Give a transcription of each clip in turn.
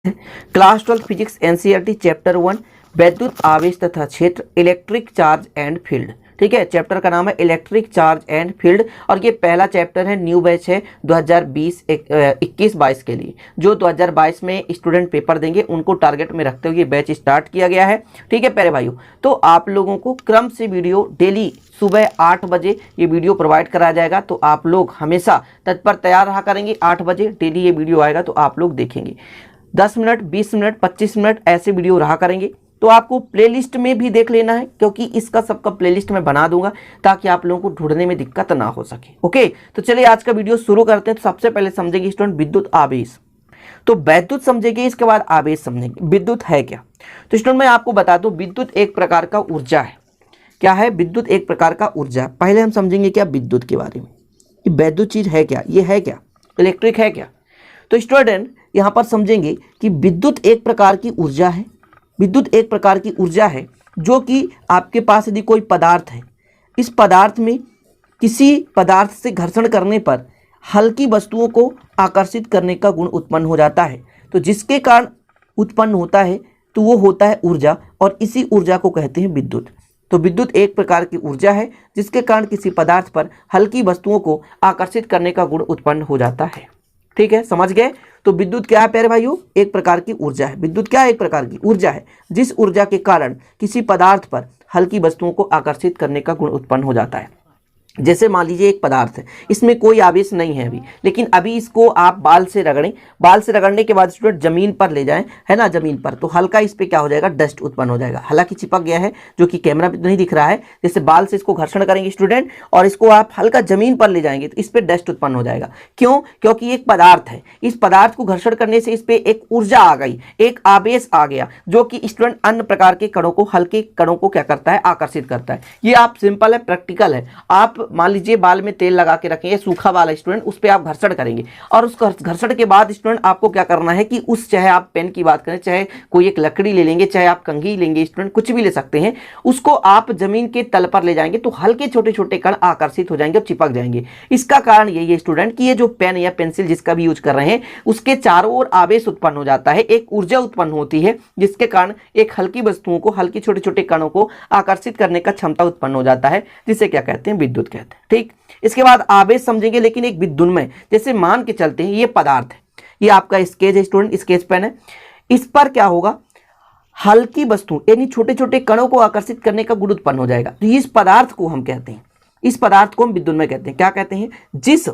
Class 12 physics NCERT chapter 1 वैद्युत आवेश तथा क्षेत्र इलेक्ट्रिक चार्ज एंड फील्ड। ठीक है, चैप्टर का नाम है इलेक्ट्रिक चार्ज एंड फील्ड और ये पहला चैप्टर है, न्यू बैच है 2021-22 के लिए। जो 2022 में स्टूडेंट पेपर देंगे उनको टारगेट में रखते हुए ये बैच स्टार्ट किया गया है। ठीक है प्यारे भाइयों, तो आप लोगों को क्रम से वीडियो डेली सुबह 8 बजे ये वीडियो प्रोवाइड कराया जाएगा, तो आप लोग हमेशा तत्पर तैयार रहा करेंगे। 8 बजे डेली ये वीडियो आएगा तो आप लोग देखेंगे। 10 मिनट, 20 मिनट, 25 मिनट ऐसे वीडियो रहा करेंगे। तो आपको प्लेलिस्ट में भी देख लेना है, क्योंकि इसका सबका प्लेलिस्ट मैं बना दूंगा ताकि आप लोगों को ढूंढने में दिक्कत ना हो सके। ओके, तो चलिए आज का वीडियो शुरू करते हैं। तो सबसे पहले समझेंगे स्टूडेंट विद्युत आवेश। तो वैद्युत समझेंगे, इसके बाद आवेश समझेंगे। विद्युत है क्या? तो स्टूडेंट मैं आपको बता दूं, विद्युत एक प्रकार का ऊर्जा है। क्या है? विद्युत एक प्रकार का ऊर्जा। पहले हम समझेंगे क्या विद्युत के बारे में, कि वैद्युत चीज है क्या, ये है क्या, इलेक्ट्रिक है क्या। तो स्टूडेंट यहाँ पर समझेंगे कि विद्युत एक प्रकार की ऊर्जा है। विद्युत एक प्रकार की ऊर्जा है जो कि आपके पास यदि कोई पदार्थ है, इस पदार्थ में किसी पदार्थ से घर्षण करने पर हल्की वस्तुओं को आकर्षित करने का गुण उत्पन्न हो जाता है। तो जिसके कारण उत्पन्न होता है तो वो होता है ऊर्जा, और इसी ऊर्जा को कहते हैं विद्युत। तो विद्युत एक प्रकार की ऊर्जा है जिसके कारण किसी पदार्थ पर हल्की वस्तुओं को आकर्षित करने का गुण उत्पन्न हो जाता है। ठीक है, समझ गए? तो विद्युत क्या है प्यारे भाइयों? एक प्रकार की ऊर्जा है। विद्युत क्या है? एक प्रकार की ऊर्जा है जिस ऊर्जा के कारण किसी पदार्थ पर हल्की वस्तुओं को आकर्षित करने का गुण उत्पन्न हो जाता है। जैसे मान लीजिए एक पदार्थ है, इसमें कोई आवेश नहीं है अभी, लेकिन अभी इसको आप बाल से रगड़ें। बाल से रगड़ने के बाद स्टूडेंट जमीन पर ले जाएं, है ना, जमीन पर, तो हल्का इस पे क्या हो जाएगा? डस्ट उत्पन्न हो जाएगा। हालांकि चिपक गया है, जो कि कैमरा पे नहीं दिख रहा है। जैसे बाल से इसको घर्षण करेंगे स्टूडेंट और इसको आप हल्का जमीन पर ले जाएंगे तो इस पे डस्ट उत्पन्न हो जाएगा। क्यों? क्योंकि एक पदार्थ है, इस पदार्थ को घर्षण करने से इस पे एक ऊर्जा आ गई, एक आवेश आ गया, जो कि स्टूडेंट अन्य प्रकार के कणों को, हल्के कणों को क्या करता है? आकर्षित करता है। ये आप सिंपल है, प्रैक्टिकल है। आप मान लीजिए बाल में तेल लगा के रखें, सूखा वाला स्टूडेंट, उस पे आप घर्षण करेंगे और उस घर्षण के बाद स्टूडेंट आपको क्या करना है कि उस, चाहे आप पेन की बात करें, चाहे कोई एक लकड़ी ले लेंगे, चाहे आप कंघी लेंगे स्टूडेंट, कुछ भी ले सकते हैं, उसको आप जमीन के तल पर ले जाएंगे तो हल्के छोटे छोटे कण आकर्षित हो जाएंगे और चिपक जाएंगे। इसका कारण यही है स्टूडेंट कि ये जो पेन या पेंसिल जिसका भी यूज कर रहे हैं, उसके चारों ओर आवेश उत्पन्न हो जाता है, एक ऊर्जा उत्पन्न होती है, जिसके कारण एक हल्की वस्तुओं को, हल्के छोटे छोटे कणों को आकर्षित करने का क्षमता उत्पन्न हो जाता है, जिसे क्या कहते हैं? विद्युत कहते हैं। ठीक, इसके बाद आवेश समझेंगे, लेकिन एक विद्युन्मय। जैसे मान के चलते हैं ये पदार्थ है, ये आपका स्केच है स्टूडेंट, स्केच पेन है, इस पर क्या होगा? हल्की वस्तु यानी छोटे छोटे कणों को आकर्षित करने का गुण उत्पन्न हो जाएगा। तो इस पदार्थ को हम कहते हैं, इस पदार्थ को हम विद्युन्मय कहते हैं। क्या कहते हैं? जिस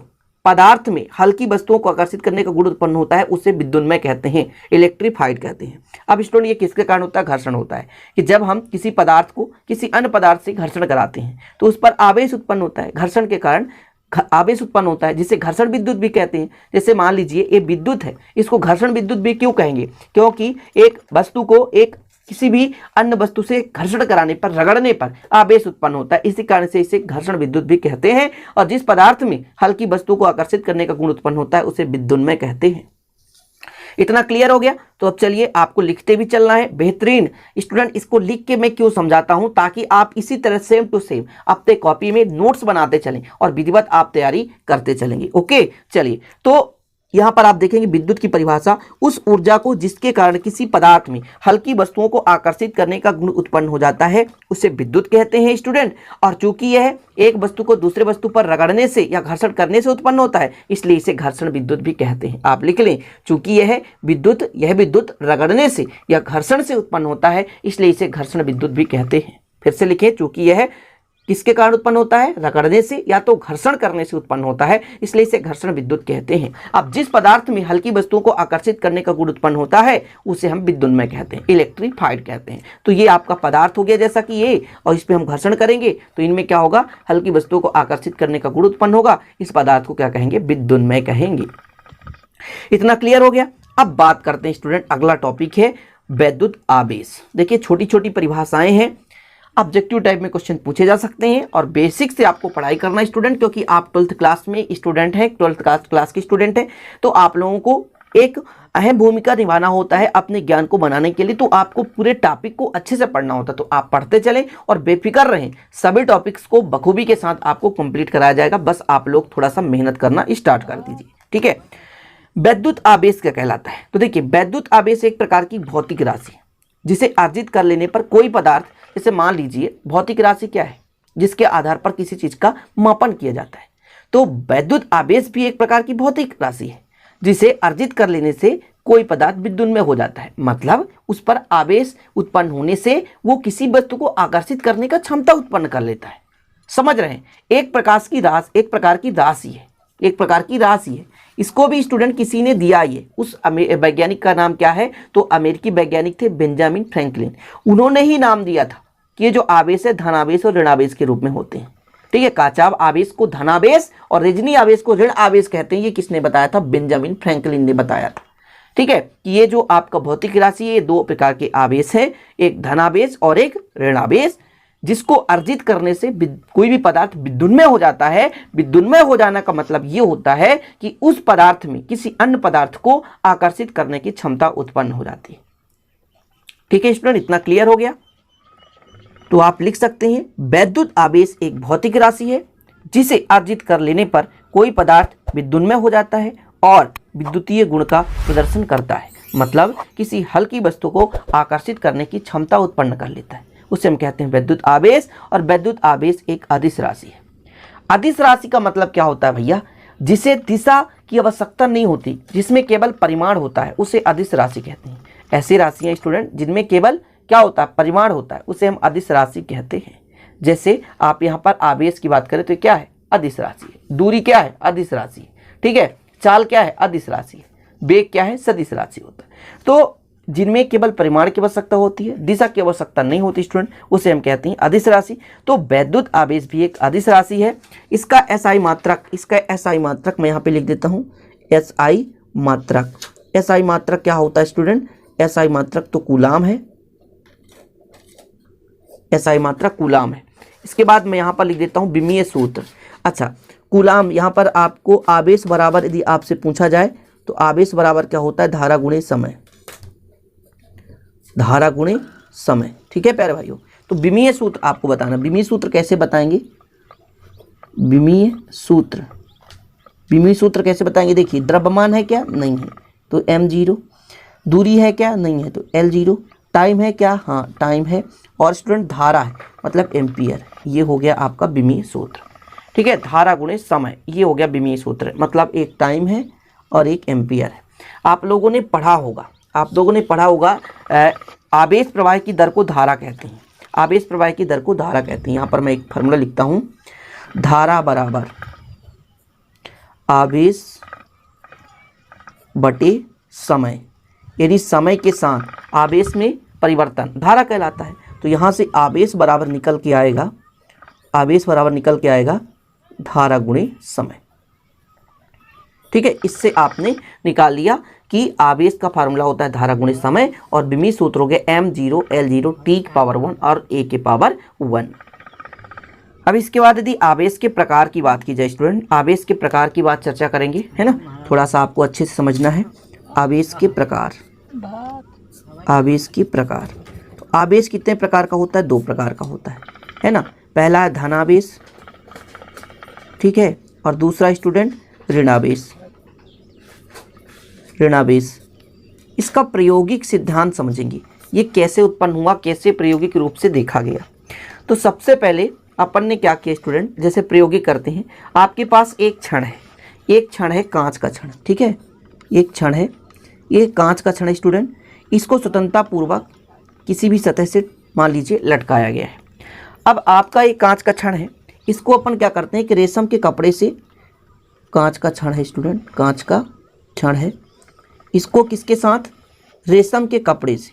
पदार्थ में हल्की वस्तुओं को आकर्षित करने का गुण उत्पन्न होता है उसे विद्युन्मय कहते हैं, इलेक्ट्रीफाइड कहते हैं। अब स्टूडेंट ये किसके कारण होता है? घर्षण होता है, कि जब हम किसी पदार्थ को किसी अन्य पदार्थ से घर्षण कराते हैं तो उस पर आवेश उत्पन्न होता है, घर्षण के कारण आवेश उत्पन्न होता है, जिसे घर्षण विद्युत भी कहते हैं। जैसे मान लीजिए ये विद्युत है, इसको घर्षण विद्युत भी क्यों कहेंगे? क्योंकि एक वस्तु को एक किसी भी अन्य वस्तु से घर्षण कराने पर, रगड़ने पर आवेश उत्पन्न होता है, इसी कारण से इसे घर्षण विद्युत भी कहते हैं। और जिस पदार्थ में हल्की वस्तु को आकर्षित करने का गुण उत्पन्न होता है उसे विद्युन्मय कहते हैं। इतना क्लियर हो गया? तो अब चलिए आपको लिखते भी चलना है। बेहतरीन स्टूडेंट, इसको लिख के मैं क्यों समझाता हूं? ताकि आप इसी तरह सेम टू सेम अपने कॉपी में नोट्स बनाते चलें और विधिवत आप तैयारी करते चलेंगे। ओके, चलिए, तो यहां पर आप देखेंगे विद्युत की परिभाषा, उस ऊर्जा को जिसके कारण किसी पदार्थ में हल्की वस्तुओं को आकर्षित करने का गुण उत्पन्न हो जाता है उसे विद्युत कहते हैं स्टूडेंट। और चूंकि यह एक वस्तु को दूसरे वस्तु पर रगड़ने से या घर्षण करने से उत्पन्न होता है, इसलिए इसे घर्षण विद्युत भी कहते हैं। आप लिख लें, चूंकि यह विद्युत रगड़ने से या घर्षण से उत्पन्न होता है, इसलिए इसे घर्षण विद्युत भी कहते हैं। फिर से लिखें, चूंकि यह किसके कारण उत्पन्न होता है? रगड़ने से या तो घर्षण करने से उत्पन्न होता है, इसलिए इसे घर्षण विद्युत कहते हैं। अब जिस पदार्थ में हल्की वस्तुओं को आकर्षित करने का गुण उत्पन्न होता है उसे हम विद्युन्मय कहते हैं, इलेक्ट्रीफाइड कहते हैं। तो ये आपका पदार्थ हो गया जैसा कि ये, और इस पर हम घर्षण करेंगे तो इनमें क्या होगा? हल्की वस्तुओं को आकर्षित करने का गुण उत्पन्न होगा। इस पदार्थ को क्या कहेंगे? विद्युन्मय कहेंगे। इतना क्लियर हो गया? अब बात करते हैं स्टूडेंट, अगला टॉपिक है वैद्युत आवेश। देखिए छोटी छोटी परिभाषाएं हैं, ऑब्जेक्टिव टाइप में क्वेश्चन पूछे जा सकते हैं और बेसिक से आपको पढ़ाई करना है स्टूडेंट, क्योंकि आप 12th क्लास में स्टूडेंट हैं, 12th क्लास की स्टूडेंट हैं, तो आप लोगों को एक अहम भूमिका निभाना होता है अपने ज्ञान को बनाने के लिए। तो आपको पूरे टॉपिक को अच्छे से पढ़ना होता है, तो आप पढ़ते चलें और बेफिक्र रहें, सभी टॉपिक्स को बखूबी के साथ आपको कंप्लीट कराया जाएगा। बस आप लोग थोड़ा सा मेहनत करना स्टार्ट कर दीजिए। ठीक है, वैद्युत आवेश क्या कहलाता है? तो देखिए, वैद्युत आवेश एक प्रकार की भौतिक राशि है जिसे अर्जित कर लेने पर कोई पदार्थ, जैसे मान लीजिए भौतिक राशि क्या है, जिसके आधार पर किसी चीज का मापन किया जाता है। तो वैद्युत आवेश भी एक प्रकार की भौतिक राशि है जिसे अर्जित कर लेने से कोई पदार्थ विद्युन्मय हो जाता है। मतलब उस पर आवेश उत्पन्न होने से वो किसी वस्तु को आकर्षित करने का क्षमता उत्पन्न कर लेता है। समझ रहे हैं? एक प्रकार की राशि है, एक प्रकार की राशि है। इसको भी स्टूडेंट किसी ने दिया, ये उस वैज्ञानिक का नाम क्या है? तो अमेरिकी वैज्ञानिक थे बेंजामिन फ्रैंकलिन। उन्होंने ही नाम दिया था कि ये जो आवेश है धनावेश और ऋणावेश के रूप में होते हैं। ठीक है, काचाव आवेश को धनावेश और रजनी आवेश को ऋण आवेश कहते हैं। ये किसने बताया था? बेंजामिन फ्रैंकलिन ने बताया था। ठीक है, कि ये जो आपका भौतिक राशि है, ये दो प्रकार के आवेश है, एक धनावेश और एक ऋणावेश, जिसको अर्जित करने से कोई भी पदार्थ विद्युन्मय हो जाता है। विद्युन्मय हो जाना का मतलब ये होता है कि उस पदार्थ में किसी अन्य पदार्थ को आकर्षित करने की क्षमता उत्पन्न हो जाती है। ठीक है स्टूडेंट, इतना क्लियर हो गया? तो आप लिख सकते हैं वैद्युत आवेश एक भौतिक राशि है जिसे अर्जित कर लेने पर कोई पदार्थ विद्युन्मय हो जाता है और विद्युतीय गुण का प्रदर्शन करता है। मतलब किसी हल्की वस्तु को आकर्षित करने की क्षमता उत्पन्न कर लेता है, उसे हम कहते हैं वैद्युत आवेश। और वैद्युत आवेश एक अदिश राशि है। अदिश राशि का मतलब क्या होता है भैया? जिसे दिशा की आवश्यकता नहीं होती, जिसमें केवल परिमाण होता है, उसे अदिश राशि कहते हैं। ऐसी राशियां स्टूडेंट जिनमें केवल क्या होता है? परिमाण होता है, उसे हम अदिश राशि कहते हैं। जैसे आप यहाँ पर आवेश की बात करें तो क्या है? अदिश राशि है। दूरी क्या है? अदिश राशि है। ठीक है, चाल क्या है? अदिश राशि है। वेग क्या है? सदिश राशि होता है। तो जिनमें केवल परिमाण की आवश्यकता होती है, दिशा की आवश्यकता नहीं होती स्टूडेंट, उसे हम कहते हैं अदिश राशि। तो वैद्युत आवेश भी एक अदिश राशि है। इसका एसआई मात्रक मैं यहाँ पे लिख देता हूँ, एसआई मात्रक। एसआई मात्रक क्या होता है स्टूडेंट? एसआई मात्रक तो कूलाम है, एसआई मात्रक कूलाम है। इसके बाद मैं यहाँ पर लिख देता हूँ विमीय सूत्र। अच्छा, कूलाम, यहाँ पर आपको आवेश बराबर यदि आपसे पूछा जाए तो आवेश बराबर क्या होता है? धारा गुणे समय, धारा गुणे समय। ठीक है प्यारे भाइयों, तो विमीय सूत्र आपको बताना। विमीय सूत्र कैसे बताएंगे? विमीय सूत्र कैसे बताएंगे? देखिए, द्रव्यमान है क्या? नहीं है, तो m0। दूरी है क्या? नहीं है, तो L0। टाइम है क्या? हाँ टाइम है। और स्टूडेंट धारा है, मतलब एम्पियर। ये हो गया आपका विमीय सूत्र। ठीक है, धारा गुणे समय, ये हो गया विमीय सूत्र। मतलब एक टाइम है और एक एम्पियर है। आप लोगों ने पढ़ा होगा आवेश प्रवाह की दर को धारा कहते हैं। आवेश प्रवाह की दर को धारा कहते हैं। यहाँ पर मैं एक फार्मूला लिखता हूँ, धारा बराबर आवेश बटे समय। यदि समय के साथ आवेश में परिवर्तन धारा कहलाता है। तो यहाँ से आवेश बराबर निकल के आएगा धारा गुणे समय। ठीक है, इससे आपने निकाल लिया कि आवेश का फार्मूला होता है धारा गुणे समय, और विमीय सूत्र हो गया m0 L0 t की पावर 1 और a के पावर 1। अब इसके बाद यदि आवेश के प्रकार की बात की जाए स्टूडेंट, आवेश के प्रकार की बात चर्चा करेंगे, है ना? थोड़ा सा आपको अच्छे से समझना है। आवेश के प्रकार, तो आवेश कितने प्रकार का होता है? 2 प्रकार का होता है ना? पहला है धनावेश, ठीक है, और दूसरा स्टूडेंट ऋणावेश। इसका प्रायोगिक सिद्धांत समझेंगे, ये कैसे उत्पन्न हुआ, कैसे प्रायोगिक रूप से देखा गया। तो सबसे पहले अपन ने क्या किया स्टूडेंट, जैसे प्रायोगिक करते हैं, आपके पास एक क्षण है कांच का क्षण। ठीक है, एक क्षण है, ये कांच का क्षण है स्टूडेंट। इसको स्वतंत्रता पूर्वक किसी भी सतह से मान लीजिए लटकाया गया है। अब आपका एक कांच का क्षण है, इसको अपन क्या करते हैं कि रेशम के कपड़े से, कांच का क्षण है स्टूडेंट, कांच का क्षण है, इसको किसके साथ? रेशम के कपड़े से।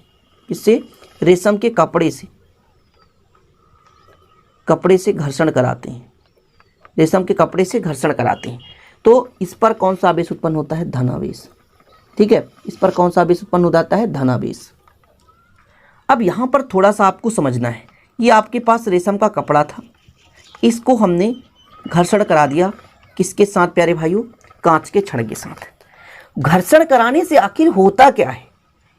किससे? रेशम के कपड़े से घर्षण कराते हैं, रेशम के कपड़े से घर्षण कराते हैं। तो इस पर कौन सा आवेश उत्पन्न होता है? धनावेश। ठीक है, इस पर कौन सा आवेश उत्पन्न हो जाता है? धनावेश। अब यहाँ पर थोड़ा सा आपको समझना है, ये आपके पास रेशम का कपड़ा था, इसको हमने घर्षण करा दिया किसके साथ प्यारे भाइयों? कांच के क्षण के साथ। घर्षण कराने से आखिर होता क्या है?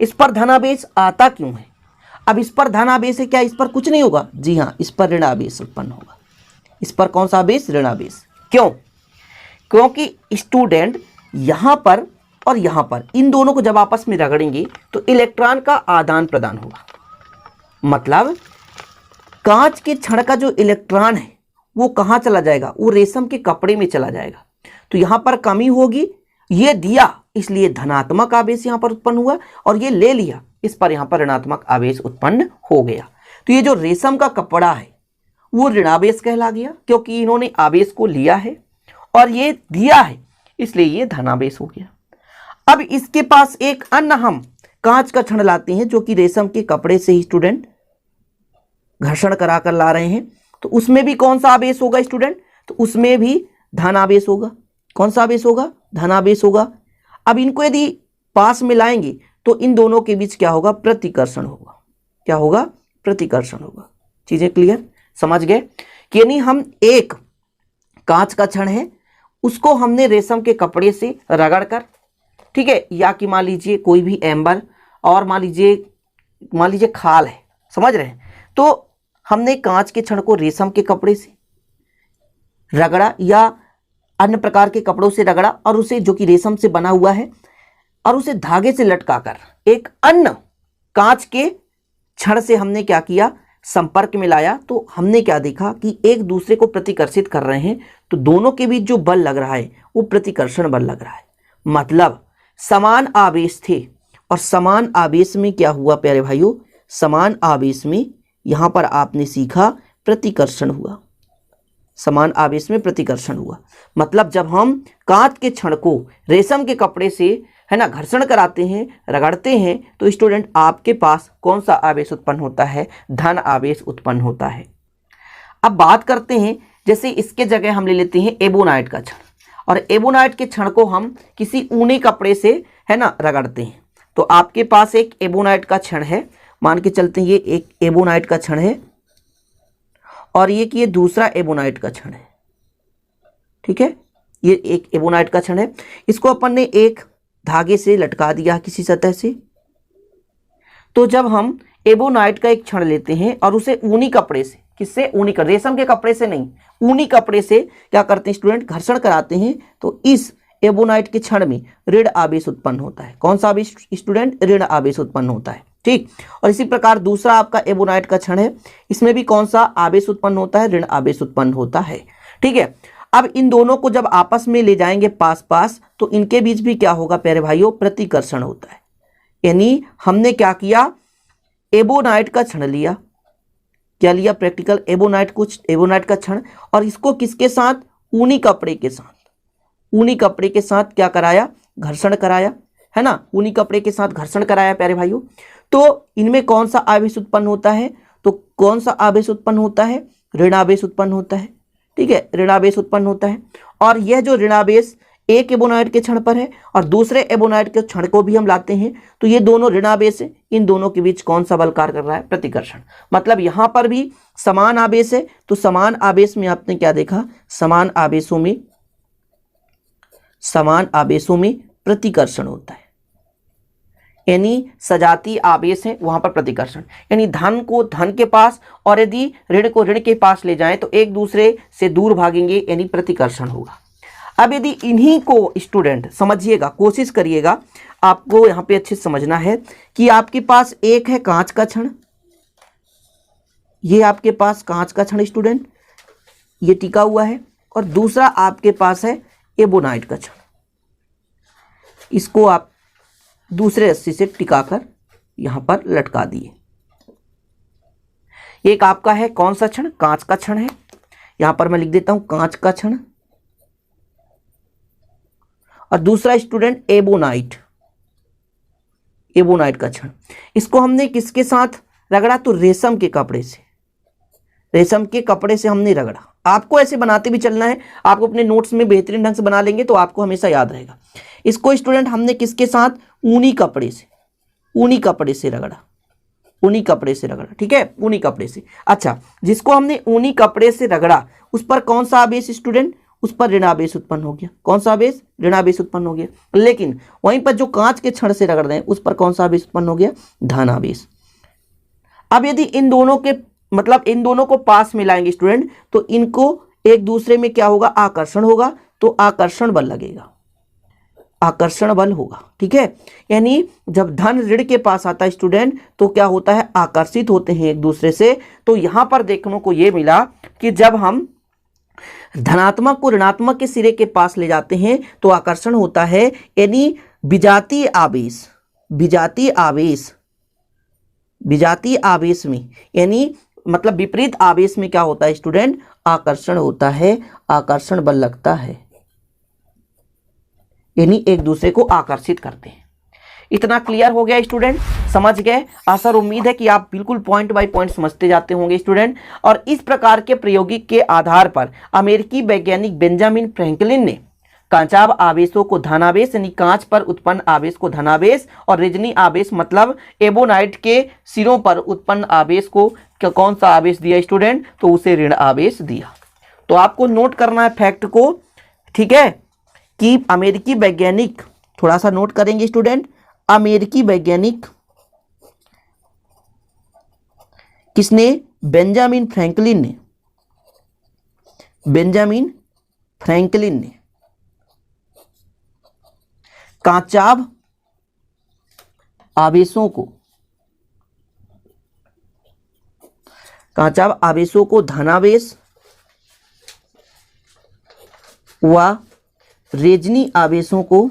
इस पर धनावेश आता क्यों है? अब इस पर धनावेश है, क्या इस पर कुछ नहीं होगा? जी हाँ, इस पर ऋणावेश उत्पन्न होगा। इस पर कौन सा आवेश? ऋणावेश। क्यों? क्योंकि स्टूडेंट यहाँ पर और यहाँ पर इन दोनों को जब आपस में रगड़ेंगे तो इलेक्ट्रॉन का आदान प्रदान होगा। मतलब कांच के क्षण का जो इलेक्ट्रॉन है वो कहाँ चला जाएगा, वो रेशम के कपड़े में चला जाएगा। तो यहाँ पर कमी होगी, ये दिया इसलिए धनात्मक आवेश यहाँ पर उत्पन्न हुआ, और ये ले लिया इस पर यहाँ पर ऋणात्मक आवेश उत्पन्न हो गया। तो ये जो रेशम का कपड़ा है वो ऋणावेश कहला गया, क्योंकि इन्होंने आवेश को लिया है और ये दिया है, इसलिए ये धनावेश हो गया। अब इसके पास एक अन्य हम कांच का क्षण लाते हैं, जो कि रेशम के कपड़े से ही स्टूडेंट घर्षण करा कर ला रहे हैं। तो उसमें भी कौन सा आवेश होगा स्टूडेंट, तो उसमें भी धनावेश होगा। कौन सा आवेश होगा, धनावेश होगा। अब इनको यदि पास में लाएंगे तो इन दोनों के बीच क्या होगा, प्रतिकर्षण होगा। क्या होगा, प्रतिकर्षण होगा। चीजें क्लियर, समझ गए कि यानी हम एक कांच का क्षण है उसको हमने रेशम के कपड़े से रगड़कर, ठीक है, या कि मान लीजिए कोई भी एम्बर और मान लीजिए खाल है, समझ रहे हैं, तो हमने कांच के क्षण को रेशम के कपड़े से रगड़ा या अन्य प्रकार के कपड़ों से रगड़ा, और उसे जो कि रेशम से बना हुआ है, और उसे धागे से लटकाकर एक अन्य कांच के क्षण से हमने क्या किया, संपर्क में लाया। तो हमने क्या देखा कि एक दूसरे को प्रतिकर्षित कर रहे हैं, तो दोनों के बीच जो बल लग रहा है वो प्रतिकर्षण बल लग रहा है। मतलब समान आवेश थे, और समान आवेश में क्या हुआ प्यारे भाइयों, समान आवेश में यहां पर आपने सीखा प्रतिकर्षण हुआ। समान आवेश में प्रतिकर्षण हुआ, मतलब जब हम कांच के क्षण को रेशम के कपड़े से, है ना, घर्षण कराते हैं, रगड़ते हैं, तो स्टूडेंट आपके पास कौन सा आवेश उत्पन्न होता है, धन आवेश उत्पन्न होता है। अब बात करते हैं, जैसे इसके जगह हम ले लेते हैं एबोनाइट का क्षण, और एबोनाइट के क्षण को हम किसी ऊनी कपड़े से, है ना, रगड़ते हैं। तो आपके पास एक एबोनाइट का क्षण है, मान के चलते हैं ये एक एबोनाइट का क्षण है, और ये दूसरा एबोनाइट का क्षण है, ठीक है, ये एक एबोनाइट का क्षण है। इसको अपन ने एक धागे से लटका दिया किसी सतह से। तो जब हम एबोनाइट का एक क्षण लेते हैं और उसे ऊनी कपड़े से, किससे, ऊनी का, रेशम के कपड़े से नहीं, ऊनी कपड़े से क्या करते हैं स्टूडेंट, घर्षण कराते हैं, तो इस एबोनाइट के क्षण में ऋण आवेश उत्पन्न होता है। कौन सा आवेश स्टूडेंट, ऋण आवेश उत्पन्न होता है, ठीक। और इसी प्रकार दूसरा आपका एबोनाइट का क्षण है, इसमें भी कौन सा आवेश उत्पन्न होता है, ऋण आवेश उत्पन्न होता है, ठीक है। अब इन दोनों को जब आपस में ले जाएंगे पास पास, तो इनके बीच भी क्या होगा प्यारे भाइयों, प्रतिकर्षण होता है। यानी हमने क्या किया, एबोनाइट का क्षण लिया, क्या लिया, प्रैक्टिकल एबोनाइट का क्षण, और इसको किसके साथ, ऊनी कपड़े के साथ, ऊनी कपड़े के साथ क्या कराया, घर्षण कराया, है ना, ऊनी कपड़े के साथ घर्षण कराया प्यारे भाइयों। तो इनमें कौन सा आवेश उत्पन्न होता है, तो कौन सा आवेश उत्पन्न होता है, ऋणावेश उत्पन्न होता है, ठीक है, ऋणावेश उत्पन्न होता है। और यह जो ऋणावेश एक एबोनाइट के क्षण पर है और दूसरे एबोनाइट के क्षण को भी हम लाते हैं, तो ये दोनों ऋणावेश है, इन दोनों के बीच कौन सा बल कार्य कर रहा है, प्रतिकर्षण। मतलब यहां पर भी समान आवेश है, तो समान आवेश में आपने क्या देखा, समान आवेशों में प्रतिकर्षण होता है। यानी सजातीय आवेश है, वहां पर प्रतिकर्षण, यानी धन को धन के पास और यदि ऋण को ऋण के पास ले जाएं तो एक दूसरे से दूर भागेंगे, यानी प्रतिकर्षण होगा। अब यदि इन्हीं को स्टूडेंट समझिएगा, कोशिश करिएगा, आपको यहां पे अच्छे से समझना है कि आपके पास एक है कांच का क्षण, ये आपके पास कांच का क्षण स्टूडेंट, ये टिका हुआ है, और दूसरा आपके पास है एबोनाइट का क्षण। इसको आप दूसरे रस्सी से टिकाकर यहां पर लटका दिए। एक आपका है कौन सा क्षण, कांच का क्षण है, यहां पर मैं लिख देता हूं कांच का क्षण, और दूसरा स्टूडेंट एबोनाइट का क्षण। इसको हमने किसके साथ रगड़ा, तो रेशम के कपड़े से, रेशम के कपड़े से हमने रगड़ा। आपको ऐसे बनाते भी चलना है, आपको अपने नोट्स में बेहतरीन ढंग से बना लेंगे तो आपको हमेशा याद रहेगा। इसको स्टूडेंट हमने किसके साथ, ऊनी कपड़े से रगड़ा, ठीक है, ऊनी कपड़े से। अच्छा, जिसको हमने ऊनी कपड़े से रगड़ा उस पर कौन सा आवेश स्टूडेंट, उस पर ऋणावेश उत्पन्न हो गया। कौन सा आवेश, ऋणावेश उत्पन्न हो गया। लेकिन वहीं पर जो कांच के क्षण से रगड़ रहे हैं उस पर कौन सा आवेश उत्पन्न हो गया, धनावेश। अब यदि इन दोनों को पास मिलाएंगे स्टूडेंट, तो इनको एक दूसरे में क्या होगा, आकर्षण होगा, तो आकर्षण बल लगेगा। आकर्षण बल होगा। ठीक है, यानी जब धन ऋण के पास आता है स्टूडेंट तो क्या होता है, आकर्षित होते हैं एक दूसरे से। तो यहां पर देखने को ये मिला कि जब हम धनात्मक को ऋणात्मक के सिरे के पास ले जाते हैं तो आकर्षण होता है, यानी विजातीय आवेश, विजातीय आवेश, विजातीय आवेश में यानी मतलब विपरीत आवेश में क्या होता है स्टूडेंट, आकर्षण होता है, आकर्षण बल लगता है, यानी एक दूसरे को आकर्षित करते हैं। इतना क्लियर हो गया स्टूडेंट, समझ गए? आशा और उम्मीद है कि आप बिल्कुल पॉइंट बाय पॉइंट समझते जाते होंगे स्टूडेंट। और इस प्रकार के प्रायोगिक के आधार पर अमेरिकी वैज्ञानिक बेंजामिन फ्रैंकलिन ने कांचाव आवेशों को धनावेश यानी कांच पर उत्पन्न आवेश को धनावेश और रिजनी आवेश मतलब एबोनाइट के सिरों पर उत्पन्न आवेश को कौन सा आवेश दिया स्टूडेंट, तो उसे ऋण आवेश दिया। तो आपको नोट करना है फैक्ट को, ठीक है, कि अमेरिकी वैज्ञानिक, थोड़ा सा नोट करेंगे स्टूडेंट, अमेरिकी वैज्ञानिक किसने, बेंजामिन फ्रैंकलिन ने, बेंजामिन फ्रैंकलिन ने कांचाव आवेशों को, कांचाव आवेशों को धनावेश व रेजनी आवेशों को,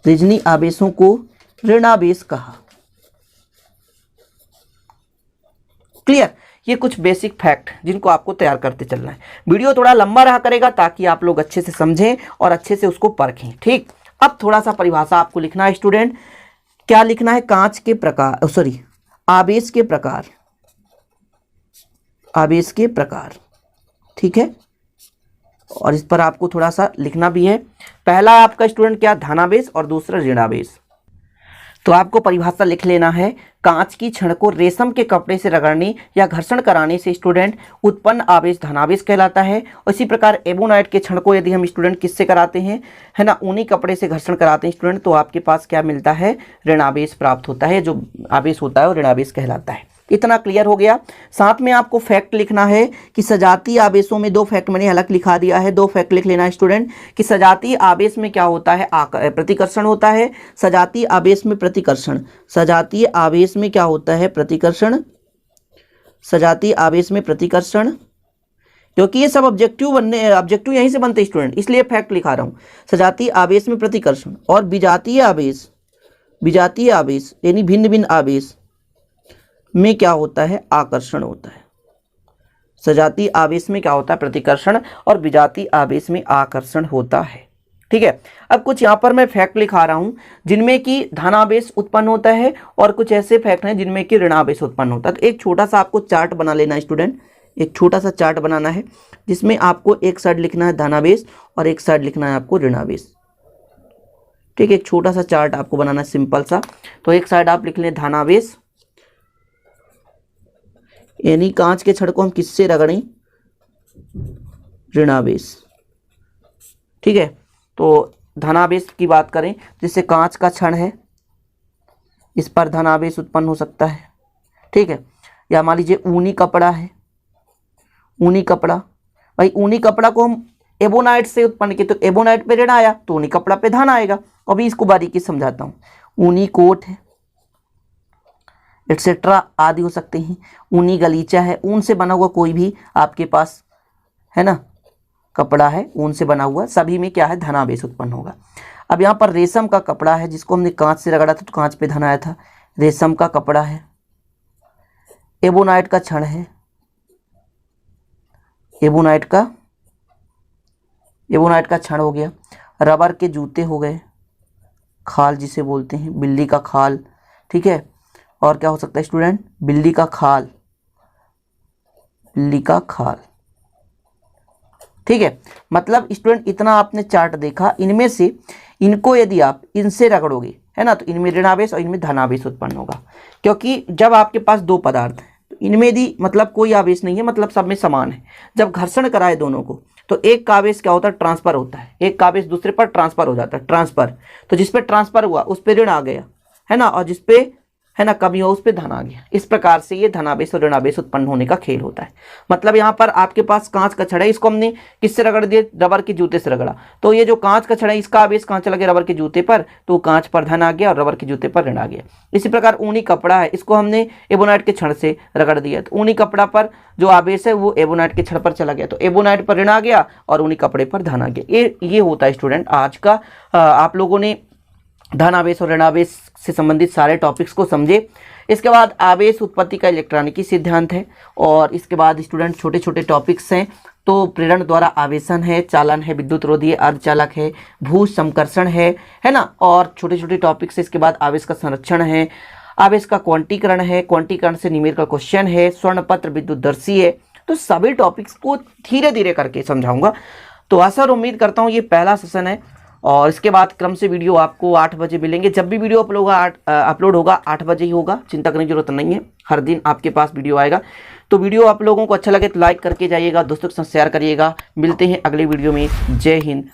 रेजनी आवेशों को ऋणावेश कहा। क्लियर? ये कुछ बेसिक फैक्ट जिनको आपको तैयार करते चलना है। वीडियो थोड़ा लंबा रहा करेगा ताकि आप लोग अच्छे से समझें और अच्छे से उसको परखें। ठीक, अब थोड़ा सा परिभाषा आपको लिखना है स्टूडेंट। क्या लिखना है, कांच के प्रकार, सॉरी आवेश के प्रकार, आवेश के प्रकार। ठीक है, और इस पर आपको थोड़ा सा लिखना भी है। पहला आपका स्टूडेंट क्या, धनावेश और दूसरा ऋणावेश। तो आपको परिभाषा लिख लेना है, कांच की छड़ को रेशम के कपड़े से रगड़ने या घर्षण कराने से स्टूडेंट उत्पन्न आवेश धनावेश कहलाता है। इसी प्रकार एबोनाइट के छड़ को यदि हम स्टूडेंट किससे कराते हैं, है ना, ऊनी कपड़े से घर्षण कराते हैं स्टूडेंट, तो आपके पास क्या मिलता है, ऋणावेश प्राप्त होता है। जो आवेश होता है वो ऋणावेश कहलाता है। इतना क्लियर हो गया। साथ में आपको फैक्ट लिखना है कि सजातीय आवेशों में, दो फैक्ट मैंने अलग लिखा दिया है, दो फैक्ट लिख लेना है स्टूडेंट कि सजातीय आवेश में क्या होता है, प्रतिकर्षण होता है। सजातीय आवेश में प्रतिकर्षण, सजातीय आवेश में क्या होता है, प्रतिकर्षण, सजातीय आवेश में प्रतिकर्षण, क्योंकि ये सब ऑब्जेक्टिव ऑब्जेक्टिव यहीं से बनते स्टूडेंट, इसलिए फैक्ट लिखा रहा हूँ। सजातीय आवेश में प्रतिकर्षण और विजातीय आवेश, विजातीय आवेश यानी भिन्न भिन्न आवेश में क्या होता है, आकर्षण होता है। सजातीय आवेश में क्या होता है, प्रतिकर्षण, और विजातीय आवेश में आकर्षण होता है। ठीक है, अब कुछ यहाँ पर मैं फैक्ट लिखा रहा हूँ जिनमें कि धनावेश उत्पन्न होता है और कुछ ऐसे फैक्ट हैं जिनमें कि ऋणावेश उत्पन्न होता है। तो एक छोटा सा आपको चार्ट बना लेना है स्टूडेंट, एक छोटा सा चार्ट बनाना है जिसमें आपको एक साइड लिखना है धनावेश और एक साइड लिखना है आपको ऋणावेश। ठीक है, एक छोटा सा चार्ट आपको बनाना है सिंपल सा। तो एक साइड आप लिख लें धनावेश, यानी कांच के छड़ को हम किससे रगड़ें, ऋणावेश। ठीक है, तो धनावेश की बात करें, जैसे कांच का छड़ है, इस पर धनावेश उत्पन्न हो सकता है। ठीक है, या मान लीजिए ऊनी कपड़ा है, ऊनी कपड़ा, भाई ऊनी कपड़ा को हम एबोनाइट से उत्पन्न किए तो एबोनाइट पे ऋण आया तो ऊनी कपड़ा पे धन आएगा। अभी इसको बारीकी समझाता हूँ। ऊनी कोट है, एटसेट्रा आदि हो सकते हैं। ऊनी गलीचा है, ऊन से बना हुआ कोई भी आपके पास, है ना, कपड़ा है ऊन से बना हुआ, सभी में क्या है, धनावेश उत्पन्न होगा। अब यहाँ पर रेशम का कपड़ा है जिसको हमने कांच से रगड़ा था तो कांच पे धन आया था, रेशम का कपड़ा है। एबोनाइट का छड़ है, एबोनाइट का छड़ हो गया। रबर के जूते हो गए, खाल जिसे बोलते हैं, बिल्ली का खाल। ठीक है, और क्या हो सकता है स्टूडेंट, बिल्ली का खाल, बिल्ली का खाल। ठीक है, मतलब स्टूडेंट इतना आपने चार्ट देखा, इनमें से इनको यदि आप इनसे रगड़ोगे, है ना, तो इनमें ऋणावेश और इनमें धनावेश उत्पन्न होगा। क्योंकि जब आपके पास दो पदार्थ हैं तो इनमें यदि मतलब कोई आवेश नहीं है, मतलब सब में समान है, जब घर्षण कराए दोनों को तो एक का आवेश क्या होता है, ट्रांसफर होता है, एक का आवेश दूसरे पर ट्रांसफर हो जाता है, ट्रांसफर। तो जिस पे ट्रांसफर हुआ उस पर ऋण आ गया, है ना, और जिस पे है ना, कमी हो उस पर धन आ गया। इस प्रकार से ये धनावेश और ऋणावेश उत्पन्न होने का खेल होता है। मतलब यहाँ पर आपके पास कांच का छड़ है, इसको हमने किससे रगड़ दिया, रबर के जूते से रगड़ा, तो ये जो कांच का छड़ है इसका आवेश कहाँ चला गया, रबर के जूते पर, तो कांच पर धन आ गया और रबर के जूते पर ऋण आ गया। इसी प्रकार ऊनी कपड़ा है, इसको हमने एबोनाइट के छड़ से रगड़ दिया, तो ऊनी कपड़ा पर जो आवेश है वो एबोनाइट के छड़ पर चला गया, तो एबोनाइट पर ऋण आ गया और ऊनी कपड़े पर धन आ गया। ये होता है स्टूडेंट आज का। आप लोगों ने धनावेश और ऋणावेश से संबंधित सारे टॉपिक्स को समझे। इसके बाद आवेश उत्पत्ति का इलेक्ट्रॉनिकी सिद्धांत है, और इसके बाद स्टूडेंट छोटे छोटे टॉपिक्स हैं, तो प्रेरण द्वारा आवेशन है, चालन है, विद्युत रोधी अर्धचालक है, भू समकर्षण है ना, और छोटे छोटे टॉपिक्स है। इसके बाद आवेश का संरक्षण है, आवेश का क्वांटीकरण है, क्वांटीकरण से न्यूमेरिकल क्वेश्चन है, स्वर्ण पत्र विद्युतदर्शी है। तो सभी टॉपिक्स को धीरे धीरे करके समझाऊंगा। तो आशा और उम्मीद करता हूँ ये पहला सेशन है, और इसके बाद क्रम से वीडियो आपको 8 बजे मिलेंगे। जब भी वीडियो अपलोड होगा 8 बजे ही होगा, चिंता करने की जरूरत नहीं है, हर दिन आपके पास वीडियो आएगा। तो वीडियो आप लोगों को अच्छा लगे तो लाइक करके जाइएगा, दोस्तों के साथ शेयर करिएगा। मिलते हैं अगले वीडियो में। जय हिंद।